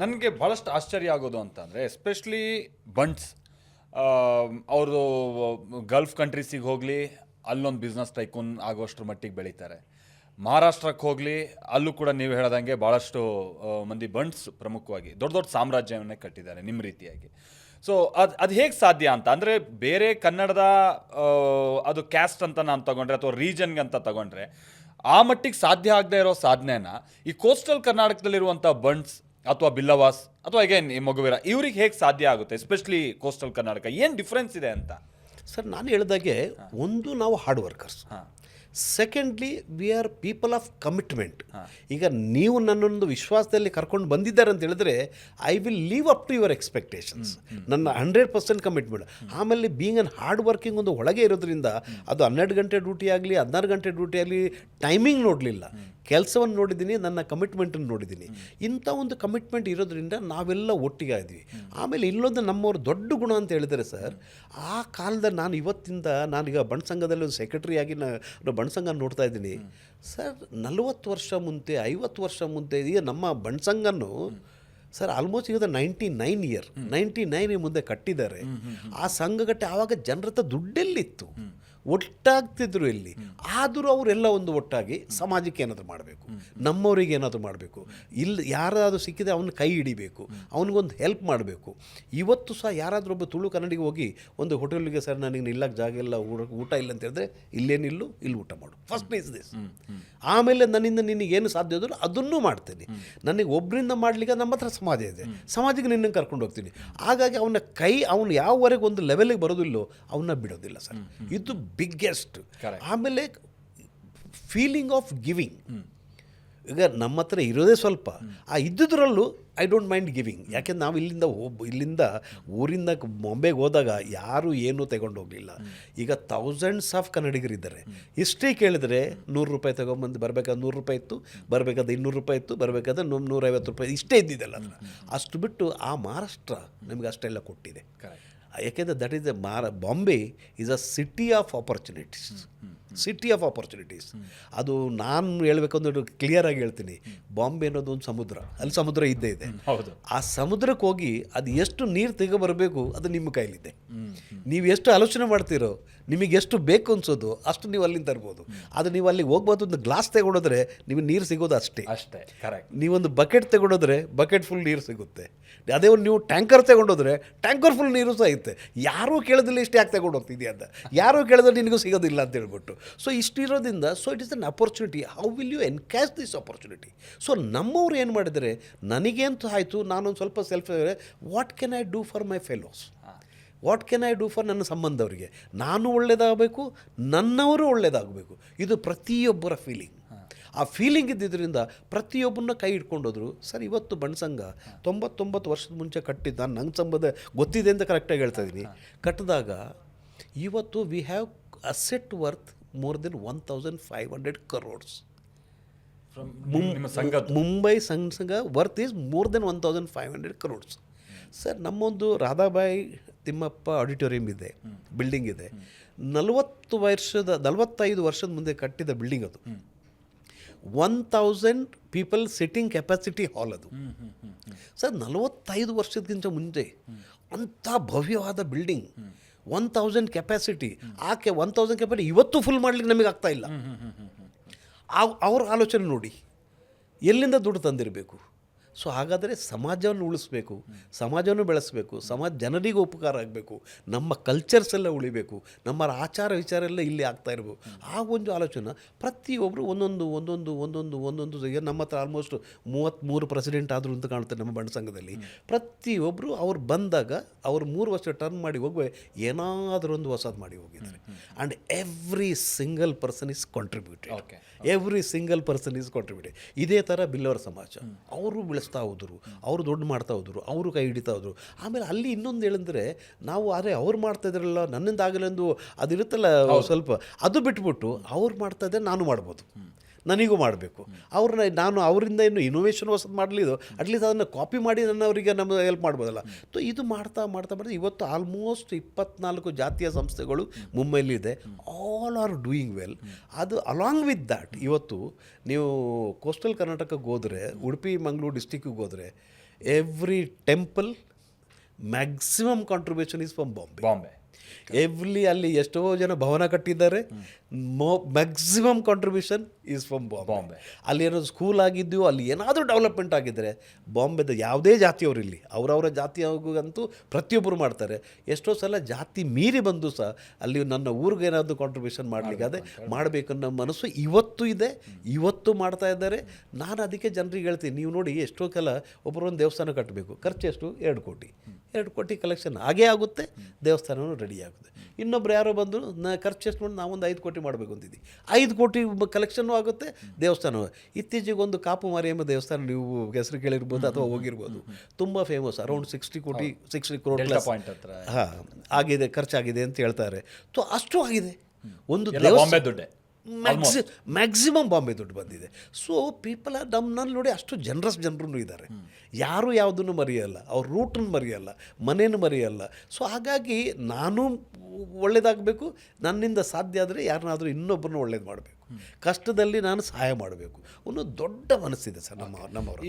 ನನಗೆ ಭಾಳಷ್ಟು ಆಶ್ಚರ್ಯ ಆಗೋದು ಅಂತಂದರೆ ಎಸ್ಪೆಷಲಿ ಬಂಟ್ಸ್ ಅವರು ಗಲ್ಫ್ ಕಂಟ್ರೀಸಿಗೆ ಹೋಗಲಿ ಅಲ್ಲೊಂದು ಬಿಸ್ನೆಸ್ ಟೈಕೂನ್ ಆಗೋಷ್ಟ್ರ ಮಟ್ಟಿಗೆ ಬೆಳೀತಾರೆ. ಮಹಾರಾಷ್ಟ್ರಕ್ಕೆ ಹೋಗಲಿ ಅಲ್ಲೂ ಕೂಡ ನೀವು ಹೇಳ್ದಂಗೆ ಭಾಳಷ್ಟು ಮಂದಿ ಬಂಟ್ಸ್ ಪ್ರಮುಖವಾಗಿ ದೊಡ್ಡ ದೊಡ್ಡ ಸಾಮ್ರಾಜ್ಯವನ್ನೇ ಕಟ್ಟಿದ್ದಾರೆ ನಿಮ್ಮ ರೀತಿಯಾಗಿ. ಸೊ ಅದು ಹೇಗೆ ಸಾಧ್ಯ ಅಂತ ಅಂದರೆ ಬೇರೆ ಕನ್ನಡದ ಅದು ಕ್ಯಾಸ್ಟ್ ಅಂತ ನಾನು ತಗೊಂಡ್ರೆ ಅಥವಾ ರೀಜನ್ಗೆ ಅಂತ ತಗೊಂಡ್ರೆ ಆ ಮಟ್ಟಿಗೆ ಸಾಧ್ಯ ಆಗದೆ ಇರೋ ಸಾಧನೆನ ಈ ಕೋಸ್ಟಲ್ ಕರ್ನಾಟಕದಲ್ಲಿರುವಂಥ ಬಂಟ್ಸ್ ಅಥವಾ ಬಿಲ್ಲವಾಸ್ ಅಥವಾ ಅಗೇನ್ ಈ ಮಗುವೀರ ಇವ್ರಿಗೆ ಹೇಗೆ ಸಾಧ್ಯ ಆಗುತ್ತೆ, ಎಸ್ಪೆಷಲಿ ಕೋಸ್ಟಲ್ ಕರ್ನಾಟಕ ಏನು ಡಿಫ್ರೆನ್ಸ್ ಇದೆ ಅಂತ? ಸರ್, ನಾನು ಹೇಳಿದಾಗೆ ಒಂದು ನಾವು hard workers, secondly we are people of commitment. ಈಗ ನೀವು ನನ್ನೊಂದು ವಿಶ್ವಾಸದಲ್ಲಿ ಕರ್ಕೊಂಡು ಬಂದಿದ್ದಾರೆ ಅಂತ ಹೇಳಿದ್ರೆ I will leave up to your expectations. ನನ್ನ 100% ಕಮಿಟ್ಮೆಂಟ್. ಆಮೇಲೆ ಬೀಯಿಂಗ್ ಅನ್ ಹಾರ್ಡ್ ವರ್ಕಿಂಗ್ ಒಂದು ಒಳಗೆ ಇರೋದ್ರಿಂದ ಅದು 12 ಗಂಟೆ ಡ್ಯೂಟಿ ಆಗಲಿ 16 ಗಂಟೆ ಡ್ಯೂಟಿ ಆಗಲಿ ಟೈಮಿಂಗ್ ನೋಡಲಿಲ್ಲ, ಕೆಲಸವನ್ನು ನೋಡಿದ್ದೀನಿ, ನನ್ನ ಕಮಿಟ್ಮೆಂಟನ್ನು ನೋಡಿದ್ದೀನಿ. ಇಂಥ ಒಂದು ಕಮಿಟ್ಮೆಂಟ್ ಇರೋದ್ರಿಂದ ನಾವೆಲ್ಲ ಒಟ್ಟಿಗೆ ಇದ್ವಿ. ಆಮೇಲೆ ಇಲ್ಲೊಂದು ನಮ್ಮವ್ರ ದೊಡ್ಡ ಗುಣ ಅಂತ ಹೇಳಿದರೆ ಸರ್, ಆ ಕಾಲದಲ್ಲಿ ನಾನೀಗ ಬಣ್ಸಂಘದಲ್ಲಿ ಒಂದು ಸೆಕ್ರೆಟರಿಯಾಗಿ ನಾನು ಬಣ್ಸಂಘ ನೋಡ್ತಾ ಇದ್ದೀನಿ ಸರ್. 40 ವರ್ಷ ಮುಂಚೆ 50 ವರ್ಷ ಮುಂಚೆ ಈಗ ನಮ್ಮ ಬಣ್ಸಂಘನ್ನು ಸರ್ ಆಲ್ಮೋಸ್ಟ್ ಈಗ 99 ಮುಂದೆ ಕಟ್ಟಿದ್ದಾರೆ. ಆ ಸಂಘಗಟ್ಟೆ ಆವಾಗ ಜನರ ಹತ್ರ ದುಡ್ಡೆಲ್ಲಿತ್ತು, ಒಟ್ಟಾಗ್ತಿದ್ರು ಇಲ್ಲಿ. ಆದರೂ ಅವರೆಲ್ಲ ಒಂದು ಒಟ್ಟಾಗಿ ಸಮಾಜಕ್ಕೆ ಏನಾದರೂ ಮಾಡಬೇಕು, ನಮ್ಮವರಿಗೆ ಏನಾದರೂ ಮಾಡಬೇಕು, ಇಲ್ಲಿ ಯಾರಾದರೂ ಸಿಕ್ಕಿದೆ ಅವನ್ನ ಕೈ ಹಿಡಿಬೇಕು, ಅವನಿಗೊಂದು ಹೆಲ್ಪ್ ಮಾಡಬೇಕು. ಇವತ್ತು ಸಹ ಯಾರಾದರೂ ಒಬ್ಬ ತುಳು ಕನ್ನಡಿಗೆ ಹೋಗಿ ಒಂದು ಹೋಟೆಲ್ಗೆ ಸರ್ ನನಗೆ ನಿಲ್ಲಕ್ಕೆ ಜಾಗ ಇಲ್ಲ, ಊಟ ಇಲ್ಲ ಅಂತ ಹೇಳಿದ್ರೆ ಇಲ್ಲೇನಿಲ್ಲೂ ಇಲ್ಲಿ ಊಟ ಮಾಡು, ಫಸ್ಟ್ ಈಸ್ ದಿಸ್. ಆಮೇಲೆ ನನ್ನಿಂದ ನಿನಗೇನು ಸಾಧ್ಯ ಆದರೂ ಅದನ್ನೂ ಮಾಡ್ತೇನೆ. ನನಗೆ ಒಬ್ಬರಿಂದ ಮಾಡಲಿಕ್ಕೆ ನಮ್ಮ ಹತ್ರ ಸಮಾಜ ಇದೆ, ಸಮಾಜಕ್ಕೆ ನಿನ್ನನ್ನು ಕರ್ಕೊಂಡು ಹೋಗ್ತೀನಿ. ಹಾಗಾಗಿ ಅವನು ಯಾವವರೆಗೆ ಒಂದು ಲೆವೆಲಿಗೆ ಬರೋದಿಲ್ಲೋ ಅವನ್ನ ಬಿಡೋದಿಲ್ಲ ಸರ್. ಇದು ಬಿಗ್ಗೆಸ್ಟ್. ಆಮೇಲೆ ಫೀಲಿಂಗ್ ಆಫ್ ಗಿವಿಂಗ್. ಈಗ ನಮ್ಮ ಹತ್ರ ಇರೋದೇ ಸ್ವಲ್ಪ, ಆ ಇದ್ದುದರಲ್ಲೂ ಐ ಡೋಂಟ್ ಮೈಂಡ್ ಗಿವಿಂಗ್. ಯಾಕೆಂದ್ರೆ ನಾವು ಇಲ್ಲಿಂದ ಊರಿಂದ ಬಾಂಬೆಗೆ ಹೋದಾಗ ಯಾರೂ ಏನೂ ತಗೊಂಡು ಹೋಗಲಿಲ್ಲ. ಈಗ ಥೌಸಂಡ್ಸ್ ಆಫ್ ಕನ್ನಡಿಗರಿದ್ದಾರೆ. ಹಿಸ್ಟ್ರಿ ಕೇಳಿದರೆ ₹100 ತಗೊಂಬಂದು ಬರಬೇಕಾದ್ರೆ ₹100 ಇತ್ತು, ಬರಬೇಕಾದ್ರೆ ₹200 ಇತ್ತು, ಬರಬೇಕಾದ್ರೆ ₹150 ಇಷ್ಟೇ ಇದ್ದಿದ್ದಲ್ಲ. ಅಷ್ಟು ಬಿಟ್ಟು ಆ ಮಹಾರಾಷ್ಟ್ರ ನಮಗೆ ಅಷ್ಟೆಲ್ಲ ಕೊಟ್ಟಿದೆ. ಯಾಕೆಂದರೆ that is Bombay is a city of opportunities. ಅದು ನಾನು ಹೇಳ್ಬೇಕಂದ್ರೆ ಕ್ಲಿಯರಾಗಿ ಹೇಳ್ತೀನಿ, ಬಾಂಬೆ ಅನ್ನೋದು ಒಂದು ಸಮುದ್ರ, ಅಲ್ಲಿ ಸಮುದ್ರ ಇದ್ದೇ ಇದೆ. ಆ ಸಮುದ್ರಕ್ಕೆ ಹೋಗಿ ಅದು ಎಷ್ಟು ನೀರು ತೆಗೊಬರಬೇಕು ಅದು ನಿಮ್ಮ ಕೈಲಿದೆ. ನೀವು ಎಷ್ಟು ಆಲೋಚನೆ ಮಾಡ್ತೀರೋ, ನಿಮಗೆ ಎಷ್ಟು ಬೇಕು ಅನ್ಸೋದು ಅಷ್ಟು ನೀವು ಅಲ್ಲಿಂದ ತರ್ಬೋದು. ಅದು ನೀವು ಅಲ್ಲಿಗೆ ಹೋಗ್ಬೋದು, ಒಂದು ಗ್ಲಾಸ್ ತಗೊಂಡೋದ್ರೆ ನೀವು ನೀರು ಸಿಗೋದು ಅಷ್ಟೇ. ನೀವೊಂದು ಬಕೆಟ್ ತಗೊಂಡೋದ್ರೆ ಬಕೆಟ್ ಫುಲ್ ನೀರು ಸಿಗುತ್ತೆ. ಅದೇ ಒಂದು ನೀವು ಟ್ಯಾಂಕರ್ ತಗೊಂಡೋದ್ರೆ ಟ್ಯಾಂಕರ್ ಫುಲ್ ನೀರು ಸಹ ಇರುತ್ತೆ. ಯಾರೂ ಕೇಳೋದಿಲ್ಲ ಇಷ್ಟು ಯಾಕೆ ತಗೊಂಡು ಹೋಗ್ತಿದ್ಯಾ ಅಂತ, ಯಾರೂ ಕೇಳಿದ್ರೆ ನಿನಗೂ ಸಿಗೋದಿಲ್ಲ ಅಂತ ಹೇಳ್ಬಿಟ್ಟು. ಸೊ ಇಷ್ಟಿರೋದ್ರಿಂದ so it is an opportunity. How will you encash this opportunity? So ನಮ್ಮವ್ರು ಏನು ಮಾಡಿದರೆ, ನನಗೇಂತ ಆಯಿತು, ನಾನೊಂದು ಸ್ವಲ್ಪ what can I do for my fellows, what can I do for ನನ್ನ ಸಂಬಂಧವರಿಗೆ. ನಾನು ಒಳ್ಳೆಯದಾಗಬೇಕು, ನನ್ನವರು ಒಳ್ಳೆಯದಾಗಬೇಕು. ಇದು ಪ್ರತಿಯೊಬ್ಬರ ಫೀಲಿಂಗ್. ಆ ಫೀಲಿಂಗ್ ಇದ್ದಿದ್ದರಿಂದ ಪ್ರತಿಯೊಬ್ಬರನ್ನ ಕೈ ಹಿಡ್ಕೊಂಡೋದ್ರು ಸರ್. ಇವತ್ತು ಬಣ್ಸಂಘ 99 ವರ್ಷದ ಮುಂಚೆ ಕಟ್ಟಿದ್ದ, ನಂಗೆ ಸಂಬಂಧ ಗೊತ್ತಿದೆ ಅಂತ ಕರೆಕ್ಟಾಗಿ ಹೇಳ್ತಾ ಇದ್ದೀನಿ, ಕಟ್ಟಿದಾಗ ಇವತ್ತು we have asset worth more than 1500 crores. Mumbai ಸಂಘ worth is more than 1500 crores. Sir, ನಮ್ಮೊಂದು ರಾಧಾಬಾಯಿ ತಿಮ್ಮಪ್ಪ ಆಡಿಟೋರಿಯಂ ಇದೆ, ಬಿಲ್ಡಿಂಗ್ ಇದೆ. 45 ವರ್ಷದ ಮುಂದೆ ಕಟ್ಟಿದ ಬಿಲ್ಡಿಂಗ್ ಅದು. 1000 ಪೀಪಲ್ ಸಿಟ್ಟಿಂಗ್ ಕೆಪಾಸಿಟಿ ಹಾಲ್ ಅದು. ಸರ್, 45 ವರ್ಷಕ್ಕಿಂತ ಮುಂಚೆ ಅಂಥ ಭವ್ಯವಾದ ಬಿಲ್ಡಿಂಗ್, 1000 ಕೆಪಾಸಿಟಿ. 1000 ಕೆಪಾಸಿಟಿ ಇವತ್ತು ಫುಲ್ ಮಾಡಲಿಕ್ಕೆ ನಮಗೆ ಆಗ್ತಾ ಇಲ್ಲ. ಅವ್ರ ಆಲೋಚನೆ ನೋಡಿ, ಎಲ್ಲಿಂದ ದುಡ್ಡು ತಂದಿರಬೇಕು. ಸೊ ಹಾಗಾದರೆ ಸಮಾಜವನ್ನು ಉಳಿಸ್ಬೇಕು, ಸಮಾಜವನ್ನು ಬೆಳೆಸಬೇಕು, ಜನರಿಗೆ ಉಪಕಾರ ಆಗಬೇಕು, ನಮ್ಮ ಕಲ್ಚರ್ಸ್ ಎಲ್ಲ ಉಳಿಬೇಕು, ನಮ್ಮ ಆಚಾರ ವಿಚಾರ ಎಲ್ಲ ಇಲ್ಲಿ ಆಗ್ತಾ ಇರಬೇಕು. ಆ ಒಂದು ಆಲೋಚನೆ ಪ್ರತಿಯೊಬ್ಬರು ಒಂದೊಂದು ಈಗ ನಮ್ಮ ಹತ್ರ ಆಲ್ಮೋಸ್ಟ್ 33 ಪ್ರೆಸಿಡೆಂಟ್ ಆದರು ಅಂತ ಕಾಣುತ್ತೆ ನಮ್ಮ ಬಣ್ಸಂಘದಲ್ಲಿ. ಪ್ರತಿಯೊಬ್ಬರು ಅವ್ರು ಬಂದಾಗ ಅವ್ರು 3 ವರ್ಷ ಟರ್ನ್ ಮಾಡಿ ಹೋಗುವ ಏನಾದರೂ ಒಂದು ಹೊಸದು ಮಾಡಿ ಹೋಗಿದ್ದಾರೆ. And every single person is contributed. ಇದೇ ಥರ ಬಿಲ್ಲವರ ಸಮಾಜ ಅವರು ಬೆಳೆಸ್ತಾ ಹೋದರು, ಅವರು ದೊಡ್ಡ ಮಾಡ್ತಾ ಹೋದರು, ಅವರು ಕೈ ಹಿಡಿತಾ ಹೋದರು. ಆಮೇಲೆ ಅಲ್ಲಿ ಇನ್ನೊಂದು ಹೇಳಿದ್ರೆ, ನಾವು ಅವ್ರು ಮಾಡ್ತಾ ಇದ್ರಲ್ಲ ನನ್ನಿಂದ ಆಗಲೆಂದು ಅದಿರುತ್ತಲ್ಲ ಸ್ವಲ್ಪ, ಅದು ಬಿಟ್ಬಿಟ್ಟು ಅವ್ರು ಮಾಡ್ತಾ ಇದ್ದರೆ ನಾನು ಮಾಡ್ಬೋದು, ನನಗೂ ಮಾಡಬೇಕು. ನಾನು ಅವರಿಂದ ಏನು ಇನೋವೇಷನ್ ಹೊಸದು ಮಾಡಲಿದ್ದು, ಅಟ್ಲೀಸ್ಟ್ ಅದನ್ನು ಕಾಪಿ ಮಾಡಿ ನನ್ನವರಿಗೆ ನಮ್ಮ ಹೆಲ್ಪ್ ಮಾಡ್ಬೋದಲ್ಲ. ಸೊ ಇದು ಮಾಡ್ತಾ ಇವತ್ತು ಆಲ್ಮೋಸ್ಟ್ 24 ಜಾತಿಯ ಸಂಸ್ಥೆಗಳು ಮುಂಬೈಲಿದೆ. All are doing well. ಅದು ಅಲಾಂಗ್ ವಿತ್ ದ್ಯಾಟ್ ಇವತ್ತು ನೀವು ಕೋಸ್ಟಲ್ ಕರ್ನಾಟಕಕ್ಕೆ ಹೋದರೆ, ಉಡುಪಿ ಮಂಗಳೂರು ಡಿಸ್ಟಿಕ್ಕಿಗೆ ಹೋದರೆ, every temple maximum contribution is from Bombay. Bombay ಅಲ್ಲಿ ಎಷ್ಟೋ ಜನ ಭವನ ಕಟ್ಟಿದ್ದಾರೆ, maximum contribution is from Bombay. ಅಲ್ಲಿ ಏನೋ ಸ್ಕೂಲ್ ಆಗಿದ್ದು, ಅಲ್ಲಿ ಏನಾದರೂ ಡೆವಲಪ್ಮೆಂಟ್ ಆಗಿದ್ದರೆ ಬಾಂಬೆದ ಯಾವುದೇ ಜಾತಿಯವರು ಇಲ್ಲಿ ಅವರವರ ಜಾತಿಯಾಗಂತೂ ಪ್ರತಿಯೊಬ್ಬರು ಮಾಡ್ತಾರೆ. ಎಷ್ಟೋ ಸಲ ಜಾತಿ ಮೀರಿ ಬಂದು ಸಹ ಅಲ್ಲಿ ನನ್ನ ಊರಿಗೆ ಏನಾದರೂ ಕಾಂಟ್ರಿಬ್ಯೂಷನ್ ಮಾಡಲಿಕ್ಕೆ ಅದೇ ಮಾಡಬೇಕನ್ನೋ ಮನಸ್ಸು ಇವತ್ತು ಇದೆ, ಇವತ್ತು ಮಾಡ್ತಾ ಇದ್ದಾರೆ. ನಾನು ಅದಕ್ಕೆ ಜನರಿಗೆ ಹೇಳ್ತೀನಿ, ನೀವು ನೋಡಿ ಎಷ್ಟೋ ಕಾಲ ಒಬ್ಬರೊಂದು ದೇವಸ್ಥಾನ ಕಟ್ಟಬೇಕು, ಖರ್ಚು ಎಷ್ಟು? 2 ಕೋಟಿ ಕಲೆಕ್ಷನ್ ಆಗೇ ಆಗುತ್ತೆ, ದೇವಸ್ಥಾನವೂ ರೆಡಿ ಆಗುತ್ತೆ. ಇನ್ನೊಬ್ರು ಯಾರೋ ಬಂದು ಖರ್ಚು ಎಷ್ಟು ನೋಡಿ ನಾವೊಂದು 5 ಕೋಟಿ ಮಾಡಬೇಕು ಅಂತಿದ್ವಿ, 5 ಕೋಟಿ ಕಲೆಕ್ಷನ್ನು ಆಗುತ್ತೆ, ದೇವಸ್ಥಾನ. ಇತ್ತೀಚೆಗೆ ಒಂದು ಕಾಪು ಮಾರಿಯಮ್ಮ ದೇವಸ್ಥಾನ ನೀವು ಹೆಸರು ಕೇಳಿರ್ಬೋದು ಅಥವಾ ಹೋಗಿರ್ಬೋದು, ತುಂಬ ಫೇಮಸ್, ಅರೌಂಡ್ 60 crore ಪಾಯಿಂಟ್ ಹತ್ರ ಆಗಿದೆ, ಖರ್ಚಾಗಿದೆ ಅಂತ ಹೇಳ್ತಾರೆ. ಸೊ ಅಷ್ಟು ಆಗಿದೆ. ಒಂದು ಬಾಂಬೆ ದುಡ್ಡೆ ಮ್ಯಾಕ್ಸಿಮಮ್ ಬಾಂಬೆ ದುಡ್ಡು ಬಂದಿದೆ. ಸೊ ಪೀಪಲ್ ನಮ್ಮಲ್ಲಿ ನೋಡಿ ಅಷ್ಟು ಜನರು ಇದ್ದಾರೆ, ಯಾರು ಯಾವುದನ್ನು ಮರೆಯಲ್ಲ, ಅವ್ರ ರೂಟನ್ನು ಮರೆಯಲ್ಲ, ಮನೇನು ಮರೆಯಲ್ಲ. ಸೊ ಹಾಗಾಗಿ ನಾನು ಒಳ್ಳೇದಾಗಬೇಕು, ನನ್ನಿಂದ ಸಾಧ್ಯ ಆದರೆ ಯಾರನ್ನಾದರೂ ಇನ್ನೊಬ್ಬರನ್ನ ಒಳ್ಳೇದು ಮಾಡಬೇಕು, ಕಷ್ಟದಲ್ಲಿ ನಾನು ಸಹಾಯ ಮಾಡಬೇಕು ಅನ್ನೋ ದೊಡ್ಡ ಮನಸ್ಸಿದೆ ಸರ್ ನಮ್ಮವರು.